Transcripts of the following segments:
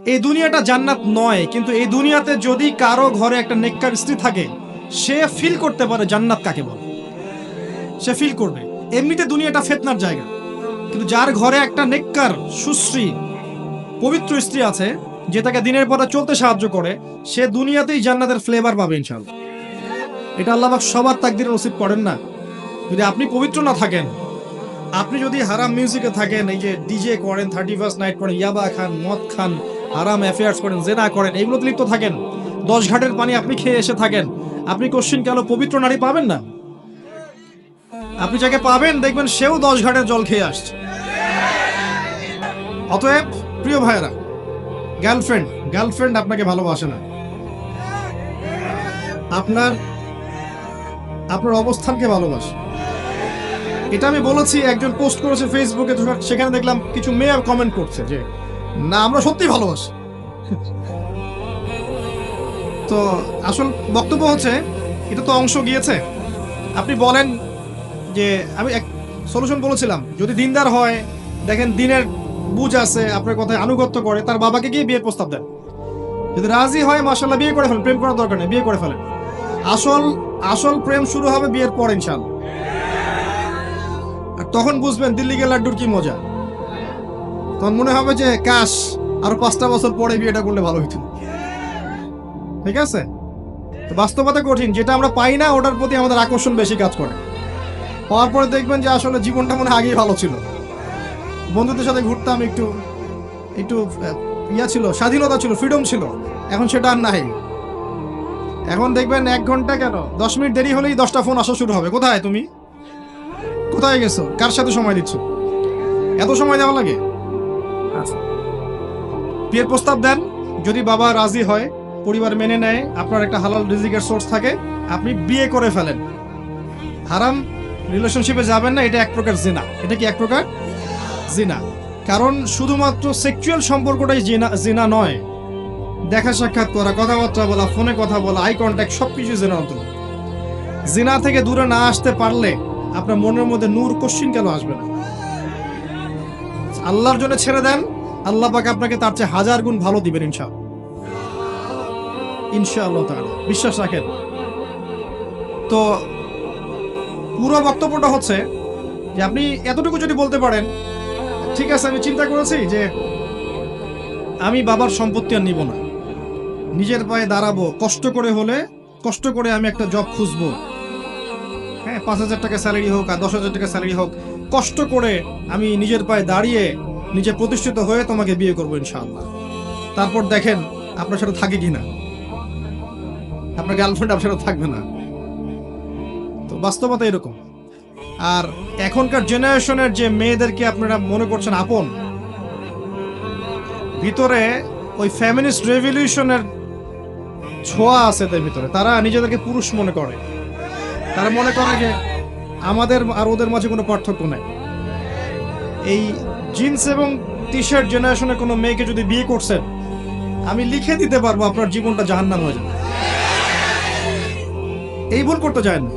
এই দুনিয়াটা জান্নাত নয়, কিন্তু এই দুনিয়াতে যদি কারো ঘরে একটা নেককার স্ত্রী থাকে, সে ফিল করতে পারে জান্নাত কাকে বলে, সে ফিল করবে। এমনিতে দুনিয়াটা ফিতনার জায়গা, কিন্তু যার ঘরে একটা নেককার সুশ্রী পবিত্র স্ত্রী আছে, যে তাকে দিনের পথে চলতে সাহায্য করে, সে দুনিয়াতেই জান্নাতের ফ্লেভার পাবে ইনশাআল্লাহ। এটা আল্লাহ পাক সবার তাকদিরে নসিব করেন না। যদি আপনি পবিত্র না থাকেন, আপনি যদি হারাম মিউজিকে থাকেন, এই যে ডিজে করেন, 31st নাইট করেন, ইয়াবা খান, মদ খান, হারাম অ্যাফেয়ার্স করেন, জেনা করেন, এগুলোতে লিপ্ত থাকেন, 10 ঘাটের পানি আপনি খেয়ে এসে থাকেন, আপনি কোশ্চিন কেন পবিত্র নারী পাবেন না? আপনি যাকে পাবেন দেখবেন সেও 10 ঘাটের জল খেয়ে আসছে। অতএব প্রিয় ভাইয়েরা, গার্লফ্রেন্ড আপনাকে ভালোবাসে না, আপনার অবস্থানকে ভালোবাসে। এটা আমি বলেছি, একজন পোস্ট করেছে ফেসবুকে, সেখানে দেখলাম কিছু মেয়ে কমেন্ট করছে যে না, আমরা সত্যি ভালোবাসি। তো আসল বক্তব্য হচ্ছে, এটা তো অংশ গিয়েছে। আপনি বলেন যে, আমি এক সলিউশন বলেছিলাম, যদি দিনদার হয়, দেখেন দিনের বুঝ আছে, আপনার কথায় আনুগত্য করে, তার বাবাকে গিয়ে বিয়ের প্রস্তাব দেন। যদি রাজি হয়, মাশাআল্লাহ, বিয়ে করে ফেলেন, প্রেম করার দরকার নেই, বিয়ে করে ফেলেন। আসল প্রেম শুরু হবে বিয়ের পর ইনশাআল্লাহ। আর তখন বুঝবেন দিল্লি কে লাড্ডুর কি মজা। তখন মনে হবে যে কাশ আরো 5টা বছর পরে বিয়েটা করলে ভালো হইতো। ঠিক আছে? তো বাস্তবতা কঠিন, যেটা আমরা পাই না ওটার প্রতি আমাদের আকর্ষণ বেশি কাজ করে। পাওয়ার পরে দেখবেন যে আসলে জীবনটা মনে আগেই ভালো ছিল, বন্ধুদের সাথে ঘুরতাম, একটু ছিল, স্বাধীনতা ছিল, ফ্রিডম ছিল। এখন সেটা আর নাই। এখন দেখবেন 1 ঘন্টা কেন, 10 মিনিট দেরি হলেই 10টা ফোন আসা শুরু হবে। কোথায় তুমি, কোথায় গেছো, কার সাথে সময় দিচ্ছ, এত সময় দেওয়া লাগে? আচ্ছা, বিয়ের প্রস্তাব দেন, যদি বাবা রাজি হয়, পরিবার মেনে নেয়, আপনার একটা হালাল রিজিকের সোর্স থাকে, আপনি বিয়ে করে ফেলেন। হারাম রিলেশনশিপে যাবেন না, এটা এক প্রকার জিনা। এটা কি এক প্রকার জিনা? কারণ শুধুমাত্র সেক্সুয়াল সম্পর্কটাই জিনা নয়, দেখা সাক্ষাৎ করা, কথাবার্তা বলা, ফোনে কথা বলা, আই কন্ট্যাক্ট, সবকিছু জিনার অন্তর্ভুক্ত। জিনা থেকে দূরে না আসতে পারলে আপনার মনের মধ্যে নূর কোশ্চিন কেন আসবে না? আল্লাহর জন্য ছেড়ে দেন, আল্লাহ পাক আপনাকে তার চেয়ে 1000 গুণ ভালো দিবেন ইনশাআল্লাহ তাআলা, বিশ্বাস রাখেন। তো পুরো বক্তব্যটা হচ্ছে যে, আপনি এতটুকু যদি বলতে পারেন, ঠিক আছে, আমি চিন্তা করেছি যে আমি বাবার সম্পত্তি আর নিব না, নিজের পায়ে দাঁড়াবো, কষ্ট করে আমি একটা জব খুঁজবো। হ্যাঁ, 5,000 টাকা স্যালারি হোক আর 10,000 টাকা স্যালারি হোক, কষ্ট করে আমি নিজের পায়ে দাঁড়িয়ে নিজে প্রতিষ্ঠিত হয়ে তোমাকে বিয়ে করবো ইনশাআল্লাহ। তারপর দেখেন আপনার সাথে থাকে কিনা, আপনার গার্লফ্রেন্ড আপনার সাথে থাকবে না। তো বাস্তবতা এরকম। আর এখনকার জেনারেশনের যে মেয়েদেরকে আপনারা মনে করছেন আপন, ভিতরে ওই ফেমিনিস্ট রেভলিউশনের ছোঁয়া আছে এদের ভিতরে। তারা নিজেদেরকে পুরুষ মনে করে, তারা মনে করে যে আমাদের আর ওদের মাঝে কোনো পার্থক্য নাই। এই জিন্স এবং টি শার্ট জেনারেশনের কোনো মেয়েকে যদি বিয়ে করছেন, আমি লিখে দিতে পারবো আপনার জীবনটা জাহান্নাম হয়ে যাবে। এই ভুল করতে যায় না।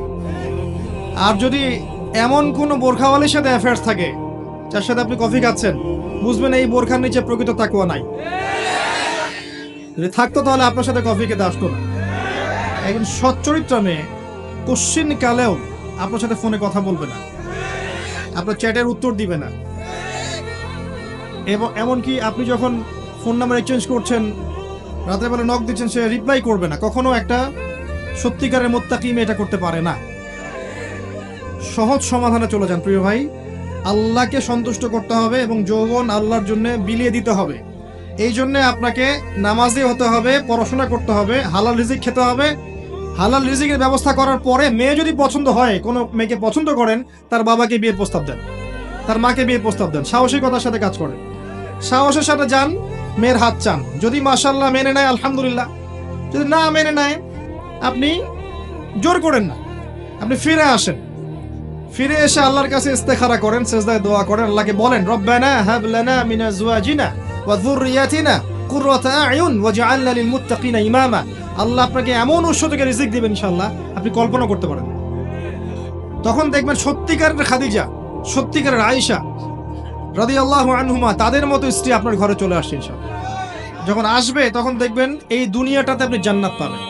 আর যদি এমন কোনো বোরখাওয়ালির সাথে অ্যাফেয়ার্স থাকে, যার সাথে আপনি কফি খাচ্ছেন, বুঝবেন এই বোরখার নিচে প্রকৃত তাকওয়া নাই। যদি থাকতো তাহলে আপনার সাথে কফি খেতে আসতো না। একজন সচ্চরিত্রা মেয়ে কোশ্চিন কালেও আপনার সাথে ফোনে কথা বলবে না, আপনার চ্যাটের উত্তর দিবে না, এবং এমনকি আপনি যখন ফোন নাম্বার এক্সচেঞ্জ করছেন, রাতের বেলা নক দিচ্ছেন, সে রিপ্লাই করবে না। কখনো একটা সত্যিকারের মুত্তাকি মেয়ে এটা করতে পারে না। সহজ সমাধানে চলে যান প্রিয় ভাই। আল্লাহকে সন্তুষ্ট করতে হবে এবং যৌবন আল্লাহর জন্য বিলিয়ে দিতে হবে। এই জন্য আপনাকে নামাজি হতে হবে, পড়াশোনা করতে হবে, হালাল রিজিক খেতে হবে। হালাল রিজিকের ব্যবস্থা করার পরে মেয়ে যদি পছন্দ হয়, কোনো মেয়েকে পছন্দ করেন, তার বাবাকে বিয়ের প্রস্তাব দেন, তার মাকে বিয়ের প্রস্তাব দেন, সাহসিকতার সাথে কাজ করেন, সাহসের সাথে যান, মেয়ের হাত চান। যদি মাশাআল্লাহ মেনে নেয় আলহামদুলিল্লাহ, যদি না মেনে নেয় আপনি জোর করেন না, আপনি ফিরে আসেন। ফিরে এসে আল্লাহর কাছে ইস্তেখারা করেন, সেজদায় দোয়া করেন, আল্লাহকে বলেন, রব্বানা হাব লানা মিন আজওয়াজিনা ওয়া যুররিয়াতিনা কুররাতা আয়ুন ওয়াজআলনা লিল মুত্তাকিনা ইমামা। আল্লাহ আপনাকে এমন উৎস থেকে রিজিক দিবেন ইনশাআল্লাহ আপনি কল্পনা করতে পারেন। তখন দেখবেন সত্যিকারের খাদিজা, সত্যিকারের আয়েশা রাদিয়াল্লাহু আনহুমা, তাদের মতো স্ত্রী আপনার ঘরে চলে আসছে ইনশাআল্লাহ। যখন আসবে তখন দেখবেন এই দুনিয়াটাতে আপনি জান্নাত পাবেন।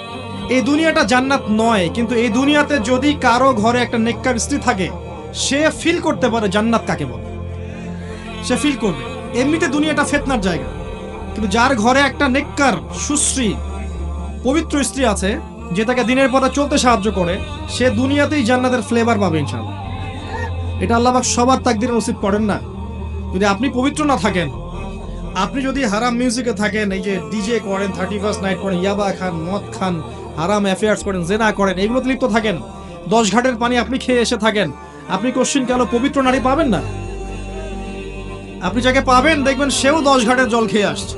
এই দুনিয়াটা জান্নাত নয়, কিন্তু এই দুনিয়াতে যদি কারো ঘরে একটা নেককার স্ত্রী থাকে, সে ফিল করতে পারে জান্নাত কাকে বলে, সে ফিল করবে। এমনিতে দুনিয়াটা ফিতনার জায়গা, কিন্তু যার ঘরে একটা নেককার সুশ্রী পবিত্র স্ত্রী আছে, যে তাকে দিনের পথে চলতে সাহায্য করে, সে দুনিয়াতেই জান্নাতের ফ্লেভার পাবে ইনশাআল্লাহ। এটা আল্লাহ পাক সবার তাকদিরে নসিব করেন না। যদি আপনি পবিত্র না থাকেন, আপনি যদি হারাম মিউজিকে থাকেন, এই যে ডিজে করেন, 31st নাইট করেন, ইয়াবা খান, মদ খান, হারাম অ্যাফেয়ার্স করেন, জেনা করেন, এগুলোতে লিপ্ত থাকেন, 10 ঘাটের পানি আপনি খেয়ে এসে থাকেন, আপনি কোশ্চিন কেন পবিত্র নারী পাবেন না? আপনি যাকে পাবেন দেখবেন সেও 10 ঘাটের জল খেয়ে আসছে।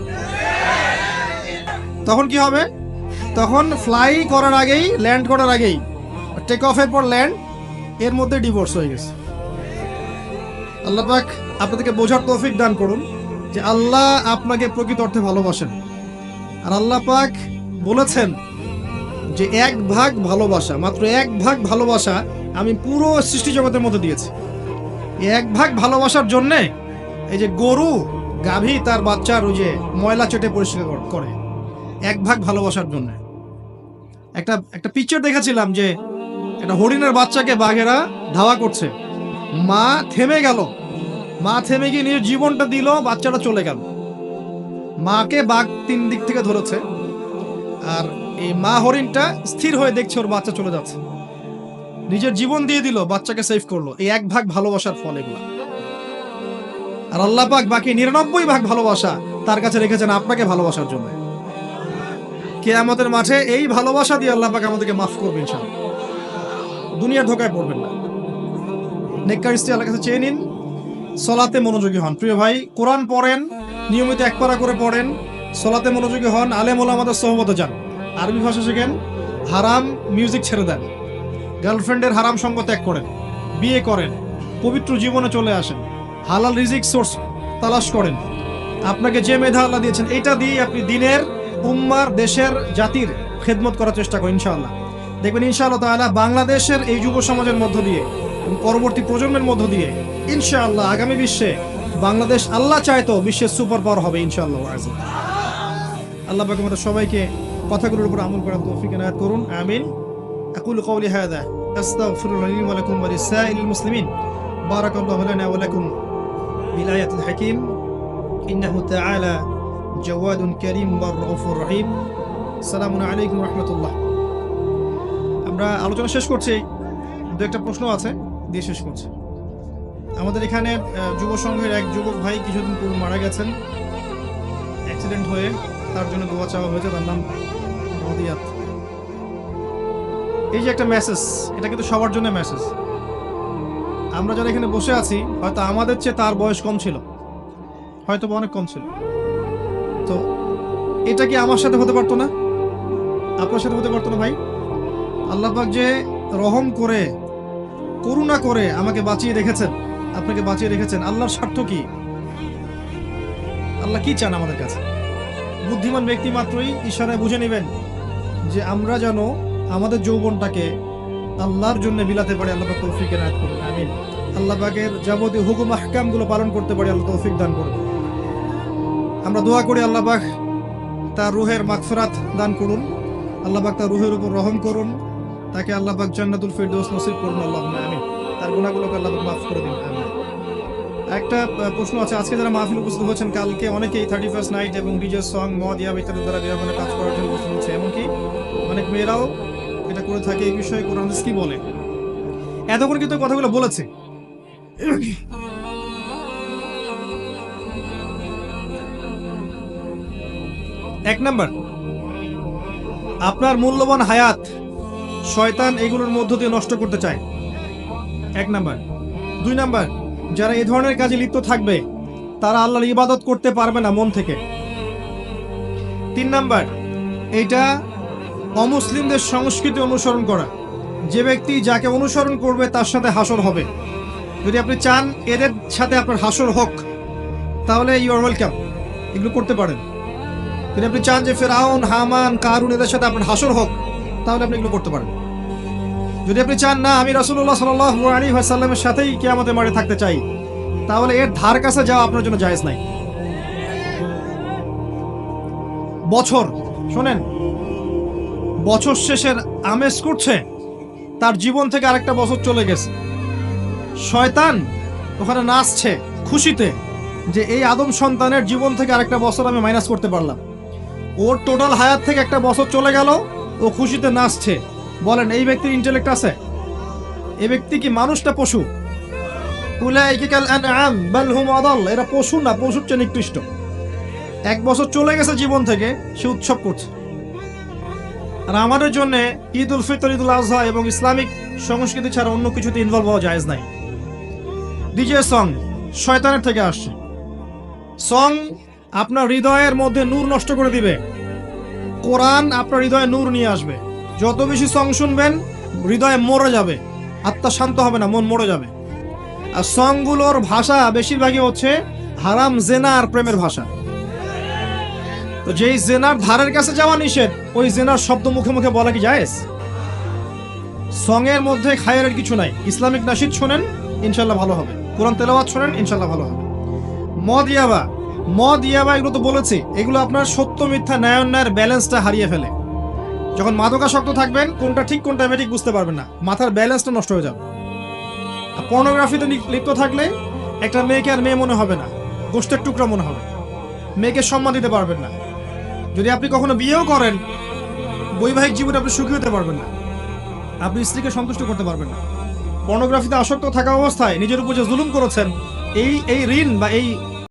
তখন কি হবে? তখন ফ্লাই করার আগেই, ল্যান্ড করার আগেই, টেক অফের পর ল্যান্ড, এর মধ্যে ডিভোর্স হয়ে গেছে। আল্লাহ পাক আপনাদেরকে বোঝার তৌফিক দান করুন যে আল্লাহ আপনাকে প্রকৃত অর্থে ভালোবাসেন। আর আল্লাহ পাক বলেছেন যে 1 ভাগ ভালোবাসা, মাত্র 1 ভাগ ভালোবাসা আমি পুরো সৃষ্টি জগতের মধ্যে দিয়েছি। 1 ভাগ ভালোবাসার জন্যে এই যে গরু, গাভী তার বাচ্চার ওই যে ময়লা চেটে পরিষ্কার করে, 1 ভাগ ভালোবাসার জন্য। একটা পিকচার দেখেছিলাম যে একটা হরিণের বাচ্চাকে বাঘেরা ধাওয়া করছে, মা থেমে গেল, মা থেমে গিয়ে নিজের জীবনটা দিল, বাচ্চাটা চলে গেল। মাকে বাঘ 3 দিক থেকে ধরেছে, আর এই মা হরিণটা স্থির হয়ে দেখছে ওর বাচ্চা চলে যাচ্ছে, নিজের জীবন দিয়ে দিল, বাচ্চাকে সেভ করলো। এই 1 ভাগ ভালোবাসার ফল এগুলা। আর আল্লাহ পাক বাকি 99 ভাগ ভালোবাসা তার কাছে রেখেছেন আপনাকে ভালোবাসার জন্য। কিয়ামতের মাঠে এই ভালোবাসা দিয়ে আল্লাহ পাক আমাদেরকে মাফ করবেন ইনশাআল্লাহ। দুনিয়ার ধোকায় পড়বেন না। নেককার স্ত্রী আল্লাহর কাছে চেয়ে নিন, সলাতে মনোযোগী হন। প্রিয় ভাই, কোরআন পড়েন, নিয়মিত 1 পারা করে পড়েন, সলাতে মনোযোগী হন, আলেম ওলামাদের সোহবতে যান, আরবি ভাষা শেখেন, হারাম মিউজিক ছেড়ে দেন, গার্লফ্রেন্ডের হারাম সঙ্গ ত্যাগ করেন, বিয়ে করেন, পবিত্র জীবনে চলে আসেন, হালাল রিজিক সোর্স তালাশ করেন। আপনাকে যে মেধা আল্লাহ দিয়েছেন, এটা দিয়ে আপনি দিনের, উম্মার, দেশের, জাতির খেদমত করার চেষ্টা করেন। ইনশাআল্লাহ দেখবেন ইনশাআল্লাহ তাআলা বাংলাদেশের এই যুব সমাজের মধ্য দিয়ে, পরবর্তী প্রজন্মের মধ্য দিয়ে ইনশাআল্লাহ আগামী বিশ্বে বাংলাদেশ, আল্লাহ চাইতো বিশ্বের সুপার পাওয়ার হবে ইনশাআল্লাহ। আল্লাহ পাক আমাদের সবাইকে কথাগুলোর উপর আমল করার তৌফিক এনায়েত করুন, আমিন। আকুলু কওলি হাযা আস্তাগফিরুল্লাহ লি ওয়া লাকুম ওয়া লিসাইরিল মুসলিমিন। বারাকাল্লাহু লানা ওয়া লাকুম বিল আয়াতিল হাকীম। ইন্নাহু তাআলা জাওয়াদুন কারীম ওয়া রাউফুর রহিম। আসসালামু আলাইকুম ওয়া রাহমাতুল্লাহ। আমরা আলোচনা শেষ করছি, দু একটা প্রশ্ন আছে দিয়ে শেষ করছি। আমাদের এখানে যুব সংঘের এক যুবক ভাই কিছুদিন পূর্বে মারা গেছেন অ্যাক্সিডেন্ট হয়ে, তার জন্য দোয়া চাওয়া হয়েছে। তার নাম রদিয়াত। এই যে একটা মেসেজ, এটা কিন্তু সবার জন্য মেসেজ। আমরা যারা এখানে বসে আছি, হয়তো আমাদের চেয়ে তার বয়স কম ছিল, হয়তো অনেক কম ছিল, তো এটা কি আমার সাথে হতে পারতো না? আপনার সাথে হতে পারতো না ভাই? আল্লাহ পাক যে রহম করে, করুণা করে আমাকে বাঁচিয়ে রেখেছেন, আপনাকে বাঁচিয়ে রেখেছেন, আল্লাহর স্বার্থ কি? আল্লাহ কি চান আমাদের কাছে? বুদ্ধিমান ব্যক্তি মাত্রই ইশারায় বুঝে নেবেন যে আমরা যেন আমাদের যৌবনটাকে আল্লাহর জন্য বিলাতে পারি। আল্লাহ পাক তৌফিক এনায়েত করুন, আমিন। আল্লাহ পাকের যাবতীয় হুকুম আহকামগুলো পালন করতে পারি, আল্লাহ তৌফিক দান করুন। আমরা দোয়া করি আল্লাহ পাক তার রুহের মাগফিরাত দান করুন, আল্লাহ পাক তার রুহের উপর রহম করুন, তাকে আল্লাহ পাক জান্নাতুল ফিরদৌস নসিব করুন, আল্লাহুম্মা আমিন। তার গুনাহগুলোকে আল্লাহ পাক মাফ করে দিন, আমিন। একটা প্রশ্ন আছে, আজকে যারা মাহফিল উপস্থিত হয়েছেন, কালকে অনেকেই 31st নাইট এবং ডিজে সং, মদ, ইয়া ইত্যাদি দ্বারা বিভাজনে কাজ করার জন্য উপস্থিত হচ্ছে, এমনকি অনেক মেয়েরাও এটা করে থাকে। এই বিষয়ে কোরআন হাদিস কি বলে? এতক্ষণ কিন্তু কথাগুলো বলেছে। এক নাম্বার, আপনার মূল্যবান হায়াত শয়তান এগুলোর মধ্য দিয়ে নষ্ট করতে চায়, 1 নাম্বার। 2 নাম্বার, যারা এই ধরনের কাজে লিপ্ত থাকবে তারা আল্লাহর ইবাদত করতে পারবে না মন থেকে। 3 নাম্বার, এটা অমুসলিমদের সংস্কৃতি অনুসরণ করা। যে ব্যক্তি যাকে অনুসরণ করবে তার সাথে হাসর হবে। যদি আপনি চান এদের সাথে আপনার হাসর হোক, তাহলে ইউ আর ওয়েলকাম, এগুলো করতে পারেন। যদি আপনি চান যে ফেরাউন, হামান, কারুন এদের সাথে আপনার হাসর হোক, তাহলে আপনি এগুলো করতে পারেন। যদি আপনি চান না আমি রাসূলুল্লাহ সাল্লাল্লাহু আলাইহি ওয়াসাল্লামের সাথেই কিয়ামতের মাঠে থাকতে চাই, তাহলে এর ধার কাছে যাওয়া আপনার জন্য জায়েজ নাই। বছর, শোনেন, বছর শেষের আমেজ করছে, তার জীবন থেকে আরেকটা বছর চলে গেছে। শয়তান ওখানে নাচছে খুশিতে যে এই আদম সন্তানের জীবন থেকে আরেকটা বছর আমি মাইনাস করতে পারলাম। ওর টোটাল হায়াত থেকে একটা বছর চলে গেল, ও খুশিতে নাচছে। বলেন এই ব্যক্তির ইন্টেলেক্ট আছে? এই ব্যক্তি কি মানুষটা পশু? উলাইকা কাল আনআম বাল হুম আদাল, এরা পশু না, পশুর চেয়ে নিকৃষ্ট। এক বছর চলে গেছে জীবন থেকে, সে উৎসব করছে। আর আমাদের জন্য ঈদ উল ফিতর, ঈদ উল আজহা এবং ইসলামিক সংস্কৃতি ছাড়া অন্য কিছুতে ইনভলভ হওয়া জায়েজ নাই। ডিজে সং শয়তানের থেকে আসছে। সং আপনার হৃদয়ের মধ্যে নূর নষ্ট করে দিবে। কোরআন আপনার হৃদয়ে নূর নিয়ে আসবে। যত বেশি সং শুনবেন হৃদয়ে মরে যাবে, আত্মা শান্ত হবে না, মন মরে যাবে। আর সংগুলোর ভাষা বেশিরভাগই হচ্ছে হারাম, জেনা আর প্রেমের ভাষা। তো যেই জেনার ধারের কাছে যাওয়া নিষেধ, ওই জেনার শব্দ মুখে মুখে বলা কি জায়েজ? সং এর মধ্যে খায়ের কিছু নাই। ইসলামিক নাশিদ শোনেন, ইনশাল্লাহ ভালো হবে। কোরআন তেলাওয়াত শোনেন, ইনশাল্লাহ ভালো হবে। মদ ইয়াবা এগুলো তো বলেছি, এগুলো আপনার সত্য মিথ্যা ন্যায়ের ব্যালেন্সটা হারিয়ে ফেলে। যখন মাদকাসক্ত থাকবেন, কোনটা ঠিক কোনটা বেঠিক বুঝতে পারবেন না, মাথার ব্যালেন্সটা নষ্ট হয়ে যাবে। আর পর্নোগ্রাফিতে লিপ্ত থাকলে একটা মেয়েকে আর মেয়ে মনে হবে না, গোষ্ঠের টুকরা মনে হবে। মেয়েকে সম্মান দিতে পারবেন না। যদি আপনি কখনো বিয়েও করেন, বৈবাহিক জীবনে আপনি সুখী হতে পারবেন না, আপনি স্ত্রীকে সন্তুষ্ট করতে পারবেন না। পর্নোগ্রাফিতে আসক্ত থাকা অবস্থায় নিজের উপর যে জুলুম করেছেন, এই ঋণ বা এই